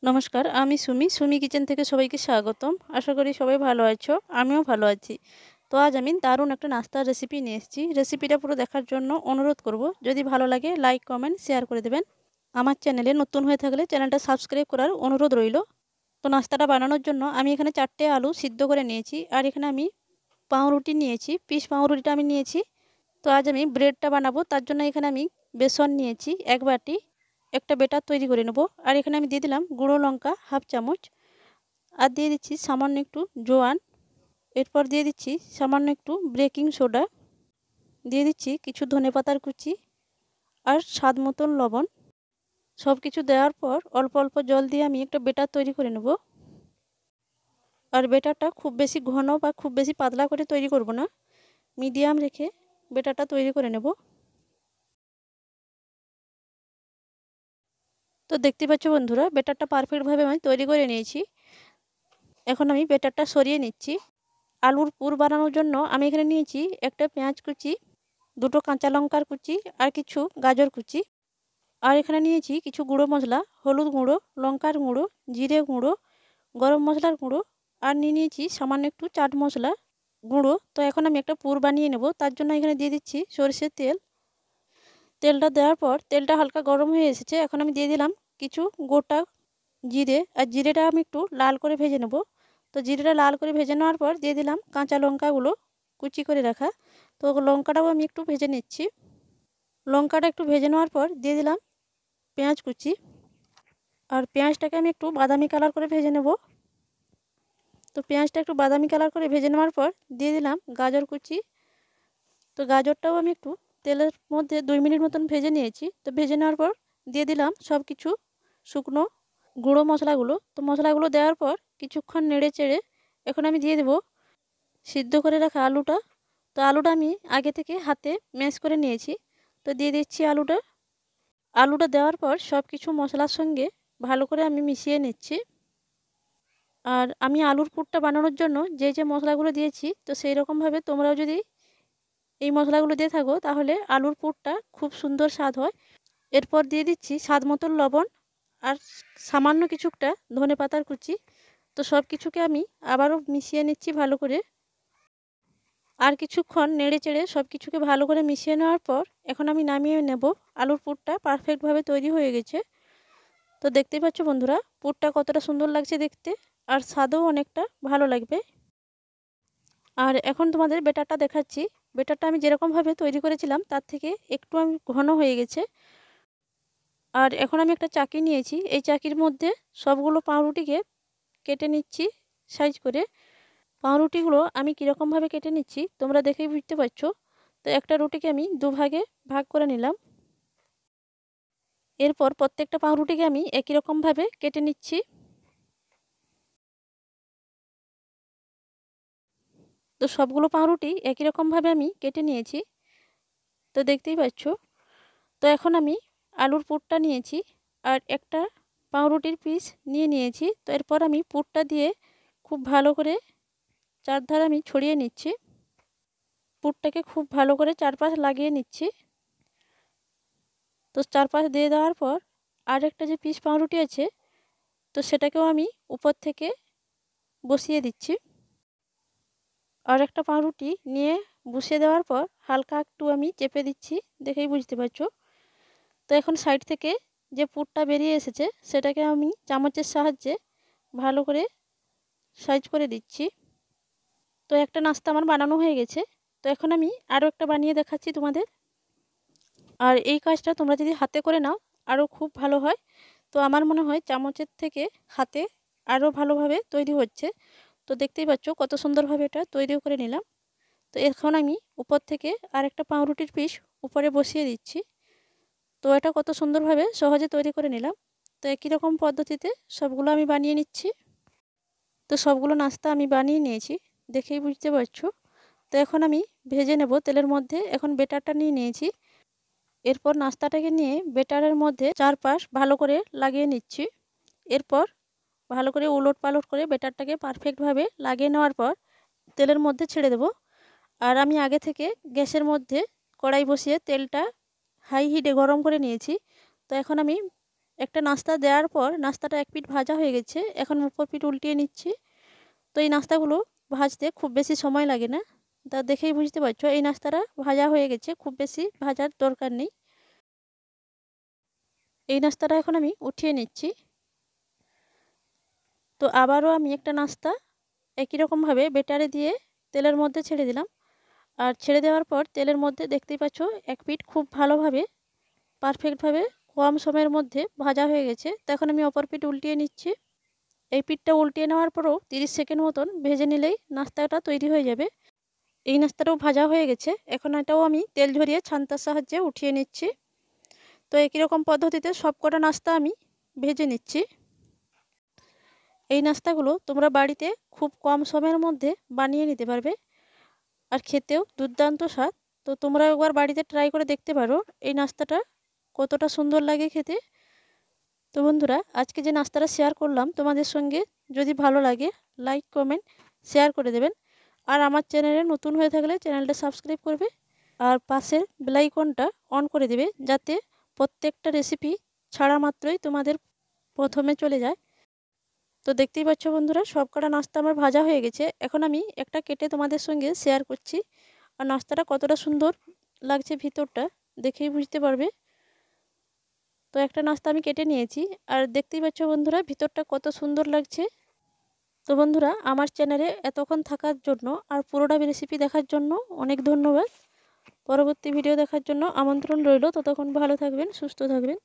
নমস্কার, আমি সুমি কিচেন থেকে সবাইকে স্বাগতম। আশা করি সবাই ভালো আছো, আমিও ভালো আছি। তো আজ আমি দারুণ একটা নাস্তার রেসিপি নিয়ে এসেছি। রেসিপিটা পুরো দেখার জন্য অনুরোধ করব। যদি ভালো লাগে লাইক, কমেন্ট, শেয়ার করে দেবেন। আমার চ্যানেলে নতুন হয়ে থাকলে চ্যানেলটা সাবস্ক্রাইব করার অনুরোধ রইল। তো নাস্তাটা বানানোর জন্য আমি এখানে 4টে আলু সিদ্ধ করে নিয়েছি, আর এখানে আমি পাউরুটি নিয়েছি, পিস পাউরুটিটা আমি নিয়েছি। তো আজ আমি ব্রেডটা বানাবো, তার জন্য এখানে আমি বেসন নিয়েছি 1 বাটি। একটা বেটার তৈরি করে নেব। আর এখানে আমি দিয়ে দিলাম গুঁড়ো লঙ্কা হাফ চামচ, আর দিয়ে দিচ্ছি সামান্য একটু জোয়ান। এরপর দিয়ে দিচ্ছি সামান্য একটু বেকিং সোডা, দিয়ে দিচ্ছি কিছু ধনেপাতার কুচি, আর স্বাদ মতন লবণ। সব কিছু দেওয়ার পর অল্প অল্প জল দিয়ে আমি একটা বেটার তৈরি করে নেব। আর বেটারটা খুব বেশি ঘন বা খুব বেশি পাতলা করে তৈরি করব না, মিডিয়াম রেখে বেটারটা তৈরি করে নেব। তো দেখতে পাচ্ছ বন্ধুরা, বেটারটা পারফেক্টভাবে আমি তৈরি করে নিয়েছি। এখন আমি বেটারটা সরিয়ে নিচ্ছি। আলুর পুর বানানোর জন্য আমি এখানে নিয়েছি একটা পেঁয়াজ কুচি, দুটো কাঁচা লঙ্কার কুচি, আর কিছু গাজর কুচি। আর এখানে নিয়েছি কিছু গুঁড়ো মশলা, হলুদ গুঁড়ো, লঙ্কার গুঁড়ো, জিরে গুঁড়ো, গরম মশলার গুঁড়ো, আর নিয়েছি সামান্য একটু চাট মশলা গুঁড়ো। তো এখন আমি একটা পুর বানিয়ে নেব, তার জন্য এখানে দিয়ে দিচ্ছি সরষের তেল। তেলটা দেওয়ার পর তেলটা হালকা গরম হয়ে এসেছে। এখন আমি দিয়ে দিলাম কিছু গোটা জিরে, আর জিরেটা আমি একটু লাল করে ভেজে নেব। তো জিরেটা লাল করে ভেজে নেওয়ার পর দিয়ে দিলাম কাঁচা লঙ্কাগুলো কুচি করে রাখা। তো লঙ্কাটাও আমি একটু ভেজে নিচ্ছি। লঙ্কাটা একটু ভেজে নেওয়ার পর দিয়ে দিলাম পেঁয়াজ কুচি, আর পেঁয়াজটাকে আমি একটু বাদামি কালার করে ভেজে নেব। তো পেঁয়াজটা একটু বাদামি কালার করে ভেজে নেওয়ার পর দিয়ে দিলাম গাজর কুচি। তো গাজরটাও আমি একটু তেলের মধ্যে 2 মিনিট মতন ভেজে নিয়েছি। তো ভেজে নেওয়ার পর দিয়ে দিলাম সব কিছু শুকনো গুঁড়ো মশলাগুলো। তো মশলাগুলো দেওয়ার পর কিছুক্ষণ নেড়ে চেড়ে এখন আমি দিয়ে দেবো সিদ্ধ করে রাখা আলুটা। তো আলুটা আমি আগে থেকে হাতে ম্যাশ করে নিয়েছি। তো দিয়ে দিচ্ছি আলুটা। আলুটা দেওয়ার পর সব কিছু মশলার সঙ্গে ভালো করে আমি মিশিয়ে নিচ্ছি। আর আমি আলুর পুরটা বানানোর জন্য যে যে মশলাগুলো দিয়েছি, তো সেই রকমভাবে তোমরাও যদি এই মশলাগুলো দিয়ে থাকো তাহলে আলুর পুরটা খুব সুন্দর স্বাদ হয়। এরপর দিয়ে দিচ্ছি স্বাদ মতন লবণ, আর সামান্য কিছুটা ধনেপাতার কুচি। তো সব কিছুকে আমি আবারও মিশিয়ে নিচ্ছি ভালো করে। আর কিছুক্ষণ নেড়ে চেড়ে সব কিছুকে ভালো করে মিশিয়ে নেওয়ার পর এখন আমি নামিয়ে নেব। আলুর পুরটা পারফেক্টভাবে তৈরি হয়ে গেছে। তো দেখতেই পাচ্ছ বন্ধুরা, পুরটা কতটা সুন্দর লাগছে দেখতে, আর স্বাদও অনেকটা ভালো লাগবে। আর এখন তোমাদের বেটারটা দেখাচ্ছি। বেটারটা আমি যেরকমভাবে তৈরি করেছিলাম তার থেকে একটু আমি ঘন হয়ে গেছে। আর এখন আমি একটা চাকি নিয়েছি, এই চাকির মধ্যে সবগুলো পাউরুটিকে কেটে নিচ্ছি সাইজ করে। পাউরুটিগুলো আমি কীরকমভাবে কেটে নিচ্ছি তোমরা দেখেই বুঝতে পারছো। তো একটা রুটিকে আমি দুভাগে ভাগ করে নিলাম। এরপর প্রত্যেকটা পাউরুটিকে আমি একই রকমভাবে কেটে নিচ্ছি। তো সবগুলো পাউরুটি একই রকমভাবে আমি কেটে নিয়েছি, তো দেখতেই পাচ্ছ। তো এখন আমি আলুর পুরটা নিয়েছি, আর একটা পাউরুটির পিস নিয়ে নিয়েছি। তো এরপর আমি পুরটা দিয়ে খুব ভালো করে চারধারে আমি ছড়িয়ে নিচ্ছি। পুরটাকে খুব ভালো করে চারপাশ লাগিয়ে নিচ্ছি। তো চারপাশ দিয়ে দেওয়ার পর আর একটা যে পিস পাউরুটি আছে, তো সেটাকেও আমি উপর থেকে বসিয়ে দিচ্ছি। আর একটা পাউরুটি নিয়ে বসিয়ে দেওয়ার পর হালকা একটু আমি চেপে দিচ্ছি, দেখেই বুঝতে পারছো। তো এখন সাইড থেকে যে পুরটা বেরিয়ে এসেছে সেটাকে আমি চামচের সাহায্যে ভালো করে সাইজ করে দিচ্ছি। তো একটা নাস্তা আমার বানানো হয়ে গেছে। তো এখন আমি আরও একটা বানিয়ে দেখাচ্ছি তোমাদের। আর এই কাজটা তোমরা যদি হাতে করে নাও আরও খুব ভালো হয়। তো আমার মনে হয় চামচের থেকে হাতে আরও ভালোভাবে তৈরি হচ্ছে। তো দেখতেই পাচ্ছ কত সুন্দরভাবে এটা তৈরিও করে নিলাম। তো এখন আমি উপর থেকে আরেকটা পাউরুটির পিস উপরে বসিয়ে দিচ্ছি। তো এটা কত সুন্দরভাবে সহজে তৈরি করে নিলাম। তো একই রকম পদ্ধতিতে সবগুলো আমি বানিয়ে নিচ্ছি। তো সবগুলো নাস্তা আমি বানিয়ে নিয়েছি, দেখেই বুঝতে পারছো। তো এখন আমি ভেজে নেব তেলের মধ্যে। এখন বেটারটা নিয়ে নিয়েছি। এরপর নাস্তাটাকে নিয়ে বেটারের মধ্যে চারপাশ ভালো করে লাগিয়ে নিচ্ছি। এরপর ভালো করে উলট পালট করে বেটারটাকে পারফেক্টভাবে লাগিয়ে নেওয়ার পর তেলের মধ্যে ছেড়ে দেব। আর আমি আগে থেকে গ্যাসের মধ্যে কড়াই বসিয়ে তেলটা হাই হিটে গরম করে নিয়েছি। তো এখন আমি একটা নাস্তা দেওয়ার পর নাস্তাটা এক পিঠ ভাজা হয়ে গেছে, এখন অপর পিঠ উল্টিয়ে নিচ্ছি। তো এই নাস্তাগুলো ভাজতে খুব বেশি সময় লাগে না, তা দেখেই বুঝতে পারছো এই নাস্তাটা ভাজা হয়ে গেছে, খুব বেশি ভাজার দরকার নেই। এই নাস্তাটা এখন আমি উঠিয়ে নিচ্ছি। তো আবারও আমি একটা নাস্তা একই রকমভাবে বেটারে দিয়ে তেলের মধ্যে ছেড়ে দিলাম। আর ছেড়ে দেওয়ার পর তেলের মধ্যে দেখতেই পাচ্ছ এক পিঠ খুব ভালোভাবে পারফেক্টভাবে কম সময়ের মধ্যে ভাজা হয়ে গেছে। তো এখন আমি অপর পিঠ উল্টিয়ে নিচ্ছি। এই পিঠটা উল্টিয়ে নেওয়ার পরও 30 সেকেন্ড মতন ভেজে নিলেই নাস্তাটা তৈরি হয়ে যাবে। এই নাস্তাটাও ভাজা হয়ে গেছে, এখন এটাও আমি তেল ঝরিয়ে ছান্তার সাহায্যে উঠিয়ে নিচ্ছি। তো একই রকম পদ্ধতিতে সবকটা নাস্তা আমি ভেজে নিচ্ছি। এই নাস্তাগুলো তোমরা বাড়িতে খুব কম সময়ের মধ্যে বানিয়ে নিতে পারবে, আর খেতেও দুর্দান্ত স্বাদ। তো তোমরা একবার বাড়িতে ট্রাই করে দেখতে পারো এই নাস্তাটা কতটা সুন্দর লাগে খেতে। তো বন্ধুরা, আজকে যে নাস্তাটা শেয়ার করলাম তোমাদের সঙ্গে, যদি ভালো লাগে লাইক কমেন্ট শেয়ার করে দেবেন। আর আমার চ্যানেলে নতুন হয়ে থাকলে চ্যানেলটা সাবস্ক্রাইব করবে, আর পাশের বেল আইকনটা অন করে দেবে, যাতে প্রত্যেকটা রেসিপি ছাড়া মাত্রই তোমাদের প্রথমে চলে যায়। তো দেখতেই পাচ্ছ বন্ধুরা, সবকটা নাস্তা আমার ভাজা হয়ে গেছে, এখন আমি একটা কেটে তোমাদের সঙ্গে শেয়ার করছি। আর নাস্তাটা কতটা সুন্দর লাগছে ভিতরটা দেখেই বুঝতে পারবে। তো একটা নাস্তা আমি কেটে নিয়েছি, আর দেখতেই পাচ্ছ বন্ধুরা ভিতরটা কত সুন্দর লাগছে। তো বন্ধুরা, আমার চ্যানেলে এতক্ষণ থাকার জন্য আর পুরোটা রেসিপি দেখার জন্য অনেক ধন্যবাদ। পরবর্তী ভিডিও দেখার জন্য আমন্ত্রণ রইল। ততক্ষণ ভালো থাকবেন, সুস্থ থাকবেন।